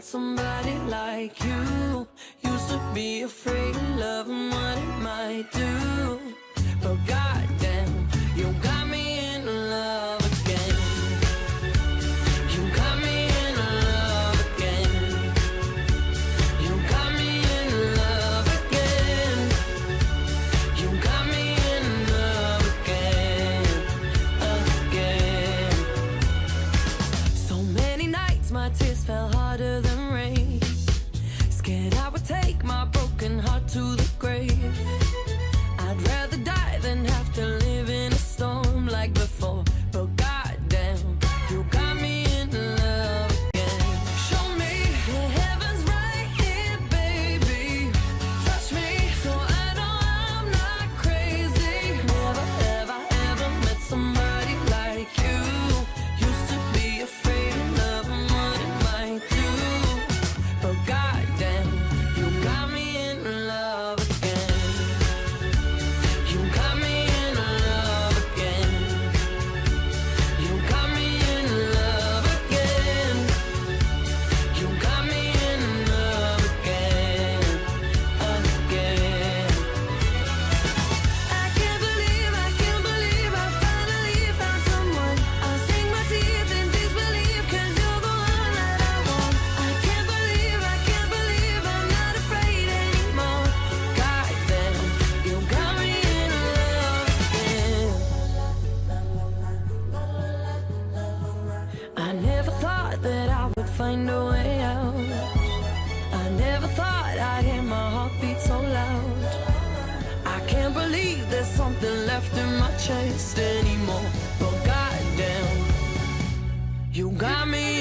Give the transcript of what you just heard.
met somebody like you. Used to be afraid of love and what it might do. But goddamn, you got me in love again. You got me in love again. You got me in love again. You got me in love again, again. So many nights my tears fell harder than rain. Scared I would take my broken heart to the grave. I'd rather die than have to live in a storm like before. But goddamn, you got me in love again. Show me the heavens right here, baby. Touch me so I know I'm not crazy. Never have I ever met somebody like you. Used to be afraid of love and what it might do. But goddamn, you got me in love again. You got me in love again. You got me in love again. You got me in love again, again. I can't believe I finally found someone. I'll sink my teeth in disbelief, 'cause you're the one that I want. I can't believe I'm not afraid anymore. Goddamn, you got me in love again. I never thought that I would find a way out. I never thought I'd hear my heartbeat so loud. I can't believe there's something left in my chest anymore. But goddamn, you got me